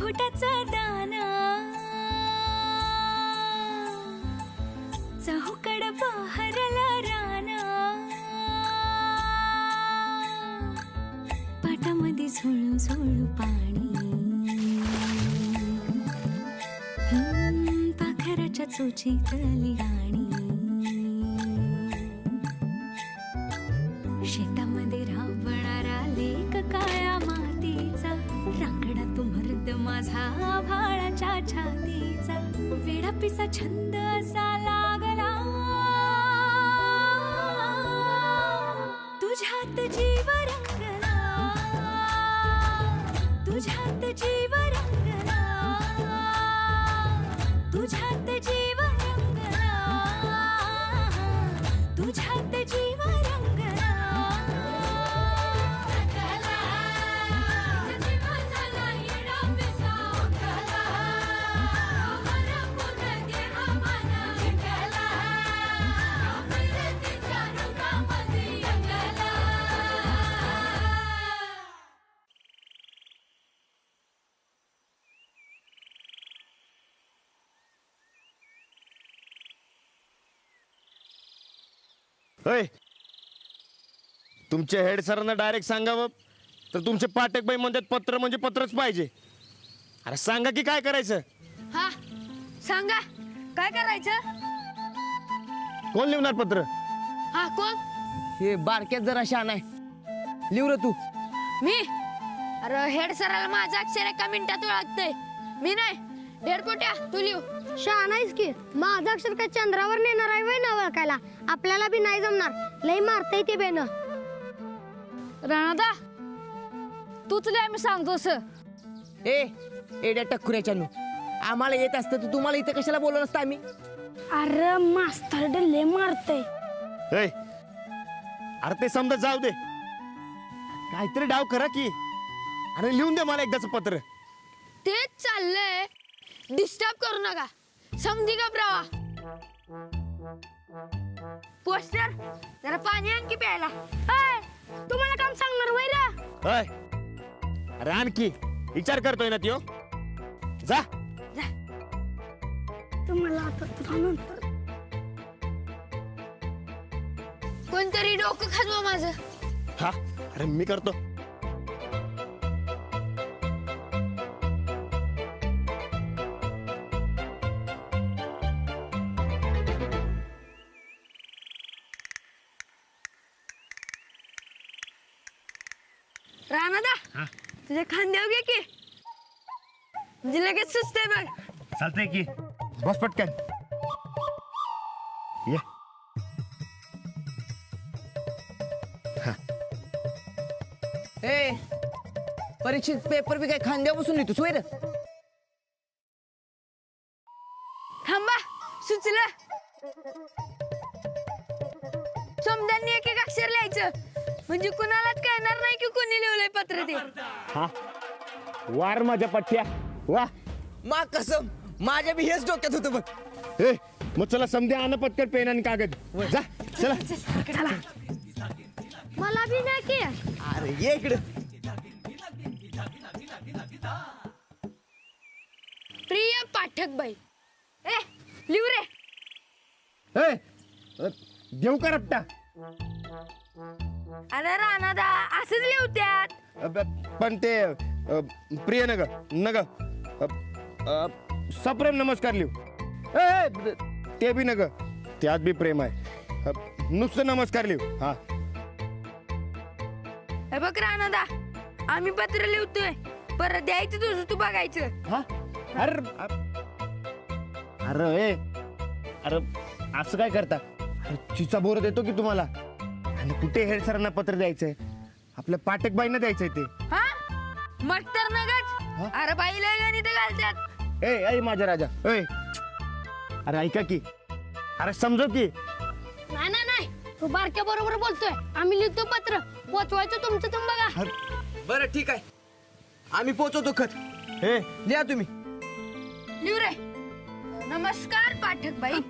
घोटाचा दाना चहूकड बहरला राना पाटामध्ये झुळू झुळू पाणी पाखराच्या चोचीतली गाणी शेतामध्ये राबणारा लेक काळ्या मातीचा रांगडा तो मर्द माझा भाळाच्या छातीचा वेडा पिसा छंद असा लागला तुझ्यात जीव रंगला तुझ्यात जीव रंगला तुझ्यात जीव रंगला तुझ्यात जीव रंगला होय तुमच्या हेड सरांना डायरेक्ट सांगावं तर तुमचे पाठक बाई म्हणतात पत्र म्हणजे पत्रच पाहिजे. अरे सांगा की काय करायचं. हा सांगा काय करायचं. कोण लिहणार पत्र. हा कोण. हे बारक्यात जरा शान आहे. लिव रे तू. मी. अरे हेड सराला माझं अक्षर एका मिनिटात ओळखतंय. मी नाही. ढेरपोट्या तू लिव. शान आहेस की. माझं अक्षर काय चंद्रावर नेणार आहे वय ना ओळखायला. आपल्याला बी नाही जमणार. लई मारतय ते बेन. राणादा तूच लिहा मी सांगतो सर. ए एड्या टक्कुऱ्याच्या नु आम्हाला येत असतं तर तुम्हाला इथं कशाला बोलवलं असतं आम्ही. अरे मास्तर लय मारतय. होय अरे ते समजा जाऊ दे काहीतरी डाव करा की. अरे लिहून दे मला एकदाच पत्र. तेच चाललंय. डिस्टर्ब करू नका. समधी घबरावा. पोस्टर जरा पाणी आणखी प्यायला. तुम्हाला काम सांगणार वय रा. होय अरे आणखी विचार करतोय ना त्यो. जा तुम्हाला आता तुला नंतर. कोणतरी डोकं खाजवा माझं. हा अरे मी करतो. राणादा तुझ्या खांद्यावर घे की. म्हणजे लगेच सुचतंय बघ. चालतंय की. बस पटकन ये. ए परीक्षेत पेपर बी काय खांद्या बसून लिहितोस वय रे. थांबा सुचलं. समजांनी एक एक अक्षर लिहायचं म्हणजे कुणालाच कळणार नाही की कोणी लिहिलंय पत्र ते. हा वार माझ्या पठ्ठ्या वा. मा कसम माझ्या बी हेच डोक्यात होतं बघ. ए मग चला समध्या आण पटकन पेन आणि कागद. जा चला. मला बी नाही की. अरे ये इकडे. प्रिय पाठक बाई. ए लिहू रे. ए देऊ का रट्टा. अरे राणादा असंच लिहत्यात. पण ते प्रिय नग नग सप्रेम नमस्कार लिहू. ए ते बी नग त्यात बी प्रेम आहे. नुसतं नमस्कार लिहू. हा हे बघ राणादा आम्ही पत्र लिहतोय. परत द्यायचं तुझं तू बघायचं. हा अरे अरे ए अरे असं काय करता. अरे चिचा बोर देतो की तुम्हाला. आणि कुठे हेड सरांना पत्र द्यायचंय. आपल्या पाठकबाईंना द्यायचंय ते. हा मग तर नगच. अरे बाईला गणित घालतात. ए ऐ माझा राजा. ए अरे ऐका की. अरे समजो की. नाही नाही नाही. तू बारक्या बरोबर बोलतोय. आम्ही लिहितो पत्र. पोचवायचं तुमचं तुम्ही बघा. बरं ठीक आहे आम्ही पोचवतो खत. ए लिहा तुम्ही. लिहू रे. नमस्कार पाठक बाई.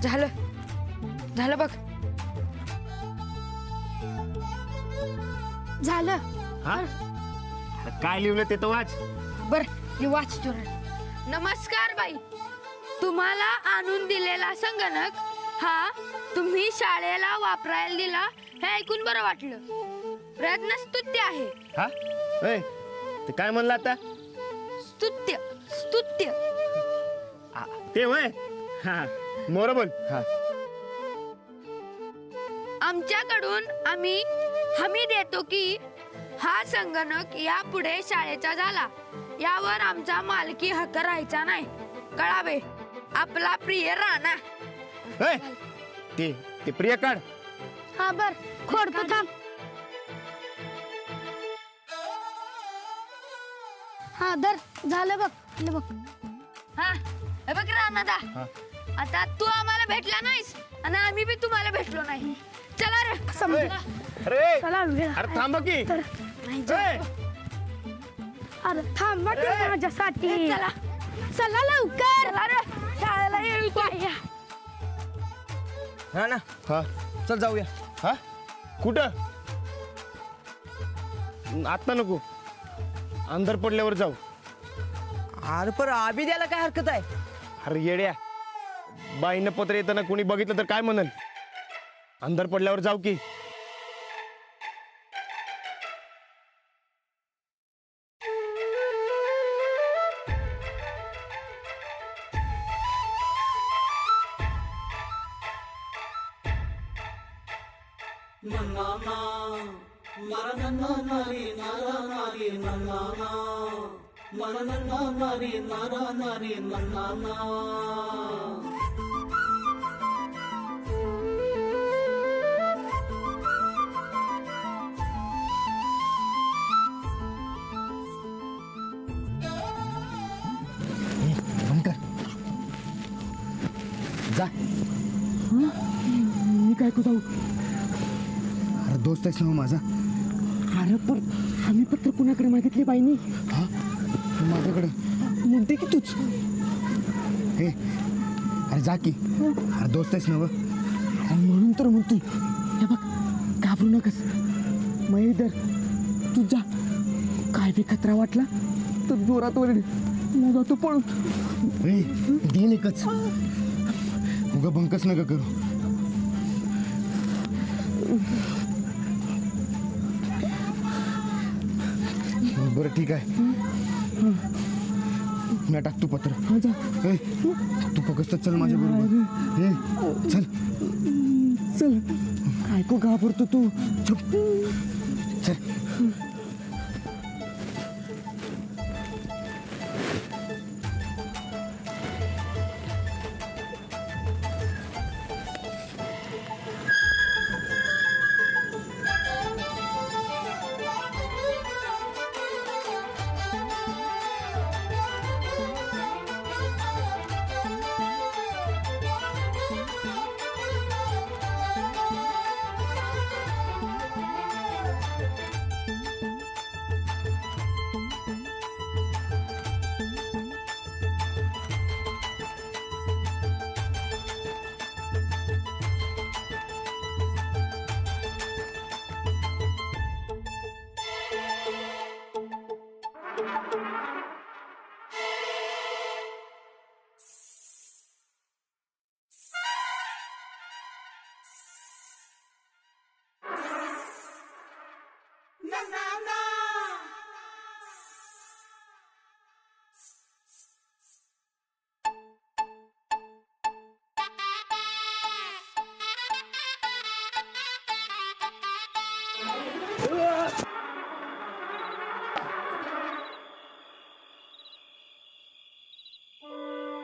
झालं झालं बघ. झालं. हा अरे काय लिहिलं ते तर वाच. बर मी वाचतो रे. नमस्कार बाई, तुम्हाला आणून दिलेला संगणक हा तुम्ही शाळेला वापरायला दिला हे ऐकून बरं वाटलं. प्रयत्न स्तुत्य आहे. हा ए, ते काय म्हणलं आता? स्तुत्य स्तुत्य. ते वय हा मोर बोल. हा आमच्याकडून आम्ही हमी देतो की हा संगणक यापुढे शाळेचा झाला यावर आमचा मालकी हक्क राहायचा नाही. कळावे. आपला प्रिय राणा. ए, ते ते प्रिय काढ. हा बर खोडतो थांब. हा दर झालं बघ. हे बघ. हा हे बघ राणादा, हा. आता तू आम्हाला भेटला नाहीस आणि आम्ही बी तुम्हाला भेटलो नाही. चला रे. ए, समजला. अरे चला वेळ. अरे थांब की. नाही ए, अरे थांबा की ए, माझ्यासाठी. चला चला लवकर. चला रे शाळेला येऊ. हा ना, हा चल जाऊया. हा कुठं? आता नको, अंधार पडल्यावर जाऊ. अरे पर आबी द्यायला काय हरकत आहे? अरे येड्या, बाईनं पत्र येताना कोणी बघितलं तर काय म्हणल? अंधार पडल्यावर जाऊ की. जा. मी काय जाऊ? अरे दोस्त आहेस ना माझा. अरे पण आम्ही पत्र कुणाकडे मागितले बाईनी? हा माझ्याकडं म्हणते की तूच. हे अरे जा की. अरे दोस्त आहेस ना व. आणि म्हणून तर म्हणतोय, हे बघ घाबरू नकस. महेदर तू जा. काय बी खतरा वाटला तर जोरात वरड. मग जातो पळून. ए दिन एकच, उगा बंकस नका करू. बरं ठीक आहे, मी टाकतो पत्र. ए, तू फक्त चल माझ्या बरोबर. ए चल चल. काय को घाबरतो तू? चुप चल.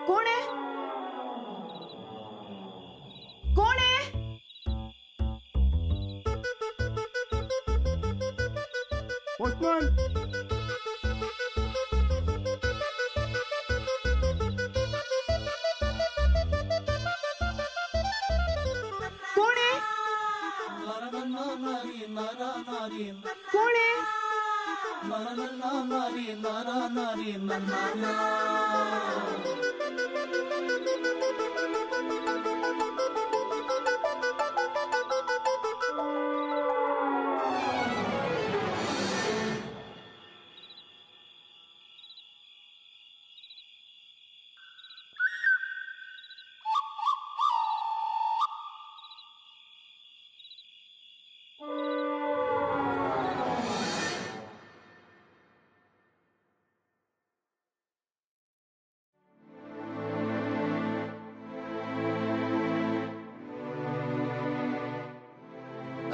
कोण आहे? कोण आहे? कोण आहे?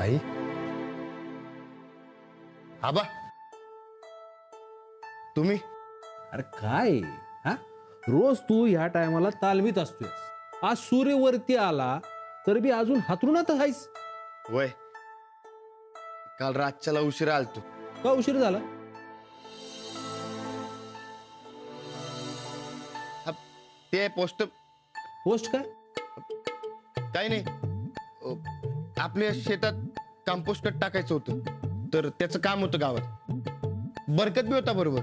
आई आबा तुम्ही अरे काय हा रोज तू ह्या टायमाला तालमीत असतोय. आज सूर्य वरती आला तर बी अजून हातरुणात आहेस. वय काल रातच्याला उशिरा आलतो. का उशीर झाला? ते पोस्ट पोस्ट काय? काही नाही आपल्या शेतात कंपोस्ट खत टाकायचं होतं तर त्याचं काम होतं गावात. बरकत बी होता बरोबर.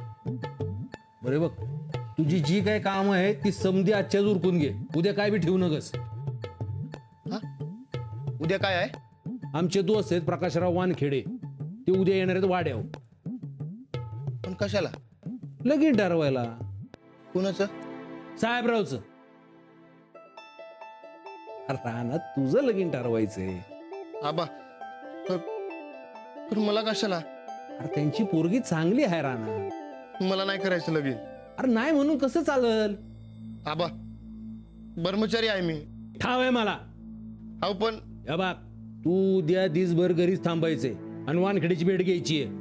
बरे बघ तुझी जी काय काम आहे ती समधी आजच्याच उरकून घे. उद्या काय बी ठेवू नकस. उद्या काय आहे? आमचे दोस्त आहेत प्रकाशराव वानखेडे. ते उद्या येणार आहेत वाड्यावर. पण कशाला? लगीन ठरवायला. कुणाचं? साहेबरावचं. रानात तुझं लगीन ठरवायचंय. आबा पण मला कशाला? अरे त्यांची पोरगी चांगली आहे राणा. मला नाही करायचं लगीन. अरे नाही म्हणून कसं चालल? आबा ब्रह्मचारी आहे मी. ठाव आहे मला. अहो पण या बाग तू उद्या दिसभर घरीच थांबायचे आणि वानखेडीची भेट घ्यायची आहे.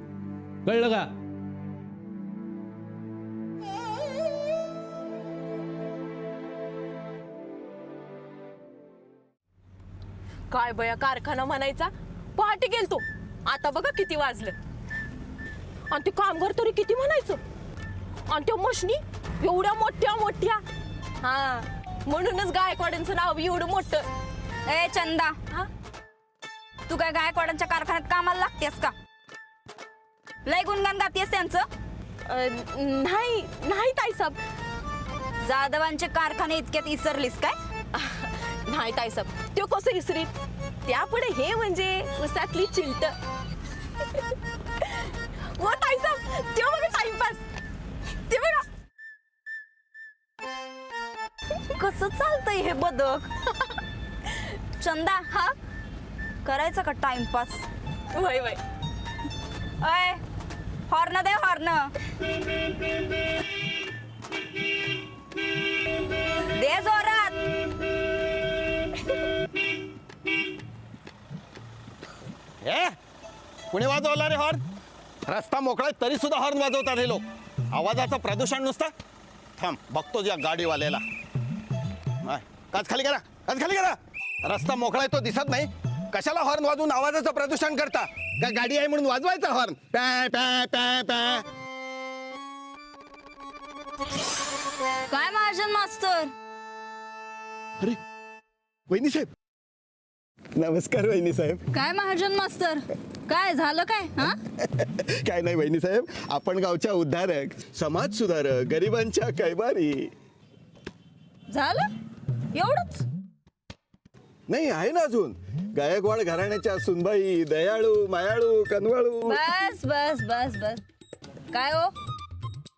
कळलं का? काय बया कारखाना म्हणायचा. पहाटे गेलतो. आता बघा किती वाजलं. आणि ते कामगार तरी किती म्हणायचं. आणि त्या मशनी एवढ्या मोठ्या मोठ्या. हा म्हणूनच गायकवाड्यांचं नाव एवढं मोठं. ए चंदा हा तू काय गायकवाडांच्या कारखान्यात कामाला लागतेस का? लय गुणगान गातेस त्यांचं? नाही नाही ताईसाब. जाधवांचे कारखाने इतक्यात इसरलीस काय? नाही ताईसाब त्यो कसं इसरीत. त्यापुढे हे म्हणजे उसातली चिलट. व ताईसाब त्यो बघा टाइमपास. ते बघा कसं चालतंय हे बदक. चंदा हा करायचा का टाइमपास? वय वय अय हॉर्न दे हॉर्न दे जोरात. कुणी वाजवला रे हॉर्न? रस्ता मोकळा तरी सुद्धा हॉर्न वाजवतात हे लोक. आवाजाचं प्रदूषण नुसतं. थांब बघतो या गाडीवाल्याला. काच खाली करा, काच खाली करा. रस्ता मोकळा आहे तो दिसत नाही. कशाला हॉर्न वाजवून आवाजाचं प्रदूषण करता? काय गाडी आहे म्हणून वाजवायचा हॉर्न? पॅ पॅ पॅ पॅ. काय महाजन मास्तर? अरे वहिनी साहेब. नमस्कार वहिनी साहेब. काय महाजन मास्तर काय झालं काय? हा काय नाही वहिनी साहेब, आपण गावच्या उद्धारक, समाज सुधारक, गरिबांच्या कैवारी. झालं एवढंच? नाही आहे ना अजून. गायकवाड घराण्याच्या सुनबाई, दयाळू, मायाळू, कनवाळू. बस बस बस बस. काय हो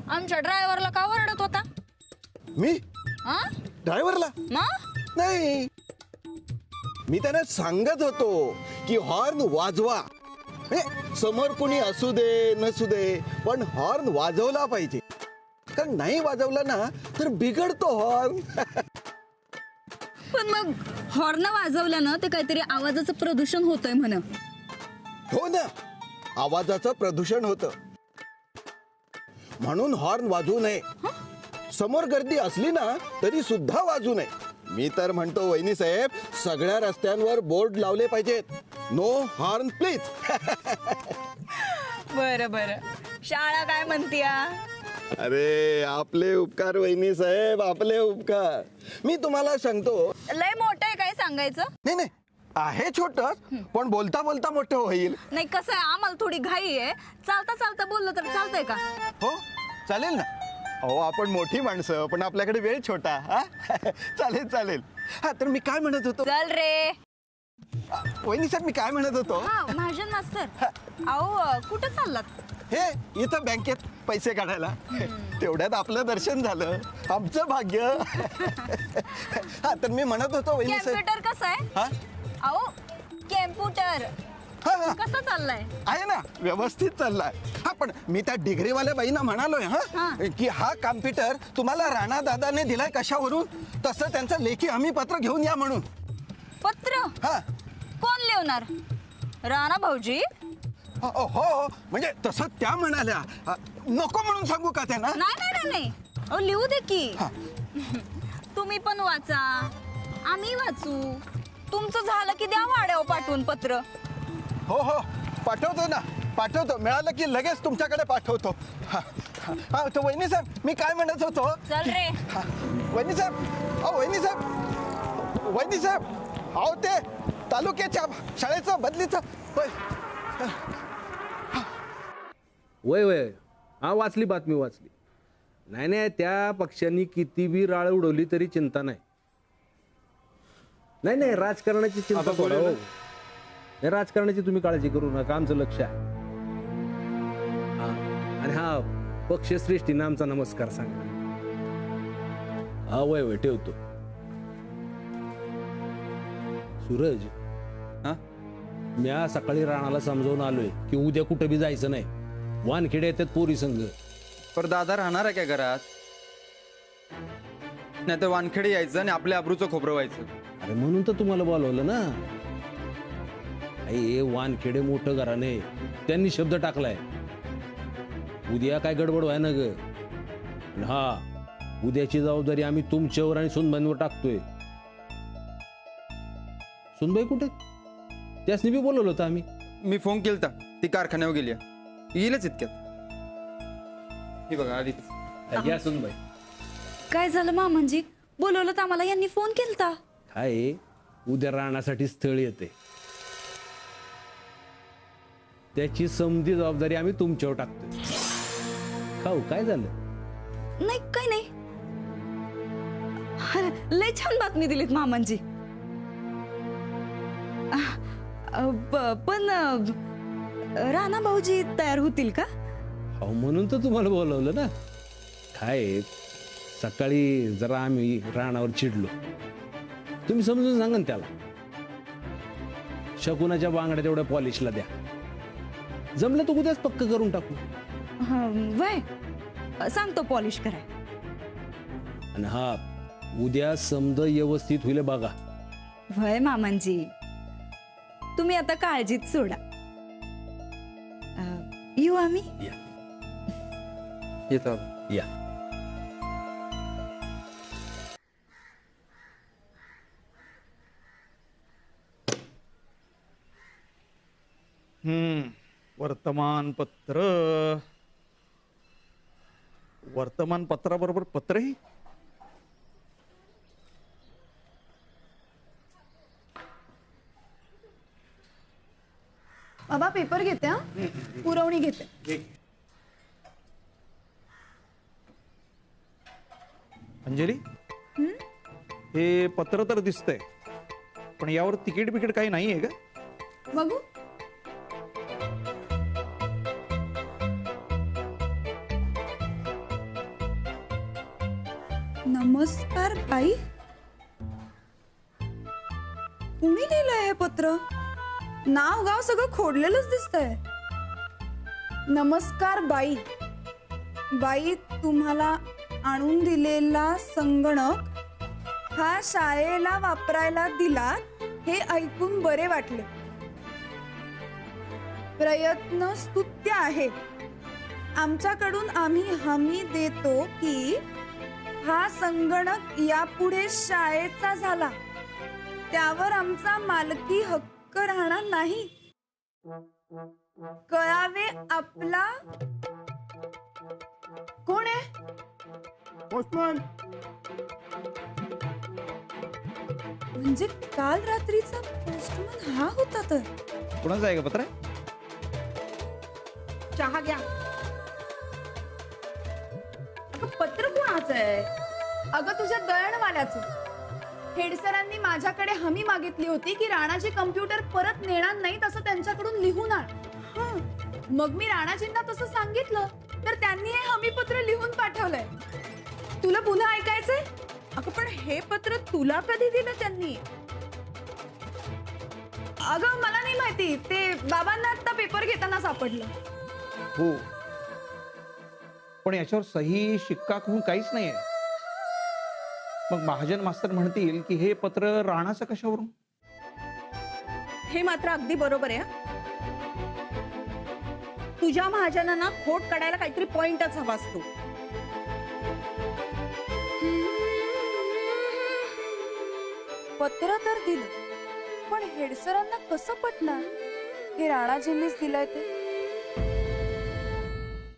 आमच्या ड्रायव्हरला का ओरडत होता? मी हा ड्रायव्हरला मग नाही, मी त्यांना सांगत होतो की हॉर्न वाजवा. समोर कुणी असू दे नसू दे पण हॉर्न वाजवला पाहिजे. कारण नाही वाजवला ना तर बिघडतो हॉर्न. पण मग हॉर्न वाजवल्यानं ते काहीतरी आवाजाचं प्रदूषण होतंय म्हण. हो ना, आवाजाचं प्रदूषण होतं म्हणून हॉर्न वाजवू नये. समोर गर्दी असली ना तरी सुद्धा वाजवू नये. मी तर म्हणतो वहिनी साहेब, सगळ्या रस्त्यांवर बोर्ड लावले पाहिजेत. No horn please. बरं बरं. शाळा काय म्हणतीया? अरे आपले उपकार वहिनी साहेब, आपले उपकार. मी तुम्हाला सांगतो. लय मोठं आहे काय सांगायचं? नाही नाही, आहे छोट पण बोलता बोलता मोठं होईल. नाही कसं आहे आम्हाला थोडी घाई आहे. चालता चालता बोललं तर चालतंय का? हो चालेल ना. अहो आपण मोठी माणसं पण आपल्याकडे वेळ छोटा. हा चालेल चालेल. हा तर मी काय म्हणत होतो चल रे. वहिनी साहेब मी काय म्हणत होतो हा महाजन मास्तर अहो कुठं चाललात? हे इथं बँकेत पैसे काढायला. तेवढ्यात आपलं दर्शन झालं. आमचं भाग्य. हा तर मी म्हणत होतो वहिनी साहेब. कॅम्प्युटर कसं आहे? हा अहो कॅम्प्युटर हा हा कसं चाललंय? आहे ना व्यवस्थित चाललाय. हा पण मी त्या डिग्रीवाल्या बाईंना म्हणालोय हा की हा कॉम्प्युटर तुम्हाला राणा दादाने दिलाय कशावरून तसं त्यांचं लेखी हमी पत्र घेऊन या म्हणून. पत्र हा कोण लिहणार? राणा भाऊजी? हो म्हणजे तसं त्या म्हणाल्या. नको म्हणून सांगू का त्यांना? नाही नाही नाही नाही अहो लिहू दे की. हा. तुम्ही पण वाचा आम्ही वाचू. तुमचं झालं की द्या वाड्यावर पाठवून पत्र. हो पाठवतो ना पाठवतो. मिळालं की लगेच तुमच्याकडे पाठवतो. हा तो वहिनी साहेब मी काय म्हणत होतो. चल रे. वहिनी साहेब वहिनी साहेब अहो ते तालुक्याच्या शाळेचं बदलीचं होय. वय हा वाचली बातमी वाचली. नाही त्या पक्षांनी किती बी राळ उडवली तरी चिंता नाही. नाही राजकारणाची चिंता सोडा हो. नाही राजकारणाची तुम्ही काळजी करू नका. आमचं लक्ष आहे. आणि हा पक्षश्रेष्ठींना आमचा नमस्कार सांगा. हा वय ठेवतो. सूरज मी सकाळी राणाला समजावून आलोय की उद्या कुठं बी जायचं नाही. वानखेडे येतात पोरी संघ. पर दादा राहणार आहे का घरात? नाही तर वानखेडे यायचं आणि आपल्या अब्रूचं खोबरं व्हायचं. अरे म्हणून तर तुम्हाला बोलवलं ना. हे वानखेडे मोठं घराणे त्यांनी शब्द टाकलाय. उद्या काय गडबड व्हाय ना ग. हा उद्याची जबाबदारी आम्ही तुमच्यावर आणि सुनबाईंवर टाकतोय. सुनबाई कुठे? त्यासनी बी बोलवलं होतं आम्ही. मी फोन केलता ती कारखान्यावर गेली. येईलच इतक्यात. ही बघा आली. या सुनबाई. काय झालं मामांजी? बोलवलं तर आम्हाला यांनी फोन केलता. काय उद्या राहण्यासाठी स्थळ येते. त्याची समधी जबाबदारी आम्ही तुमच्यावर टाकतोय. खाऊ काय झालं? नाही काही नाही. लय छान बातमी दिलीत मामांजी. पण राणा भाऊजी तयार होतील का? हो म्हणून तर तुम्हाला बोलवलं ना. काय सकाळी जरा आम्ही रानावर चिडलो. तुम्ही समजून सांगा ना त्याला. शकुनाच्या बांगड्या तेवढ्या पॉलिशला द्या. जमलं तर उद्याच पक्क करून टाकू. वय सांगतो पॉलिश कराय. आणि हा उद्या समज व्यवस्थित होईल बघा. वय मामांजी तुम्ही आता काळजीत सोडा. येऊ आम्ही. येतो या. वर्तमानपत्राबरोबर पत्रही. बाबा पेपर घेते. हा पुरवणी घेते. अंजली हे पत्र तर दिसतंय पण यावर तिकीट बिकीट काही नाहीये का? बघू. नमस्कार बाई. कुणी लिहिलंय हे पत्र? नाव गाव सगळं खोडलेलंच दिसतंय. नमस्कार बाई. बाई तुम्हाला आणून दिलेला संगणक हा शाळेला वापरायला दिला हे ऐकून बरे वाटले. प्रयत्न स्तुत्य आहे. आमच्याकडून आम्ही हमी देतो की हा संगणक यापुढे शाळेचा झाला त्यावर आमचा मालकी हक्क राहणार नाही. कळावे आपला. कोण आहे? पोस्टमन. म्हणजे काल रात्रीचा पोस्टमन हा होता तर. कुणाचं आहे का पत्र? चहा घ्या. अगं पत्र कोणाचं आहे? अगं तुझ्या दळणवाल्याचं. हेडसरांनी माझ्याकडे हमी मागितली होती की राणाजी कम्प्युटर परत नेणार नाही तसं त्यांच्याकडून लिहून आण. मग मी राणाजींना तसं सांगितलं तर त्यांनी हे हमीपत्र लिहून पाठवलंय. तुला पुन्हा ऐकायचंय? अगं पण हे पत्र तुला कधी दिलं त्यांनी? अगं मला नाही माहिती, ते बाबांना आता पेपर घेताना सापडलं. हो, पण याच्यावर सही शिक्का म्हणून काहीच नाहीये. मग महाजन मास्तर म्हणतील की हे पत्र राणाचं कशावरून? हे मात्र अगदी बरोबर आहे. तुझ्या महाजनांना खोट काढायला काहीतरी पॉइंटच हवा असतो. पत्र तर दिलं, पण हेडसरांना कसं पटणार हे राणाजींनीच दिलंय ते?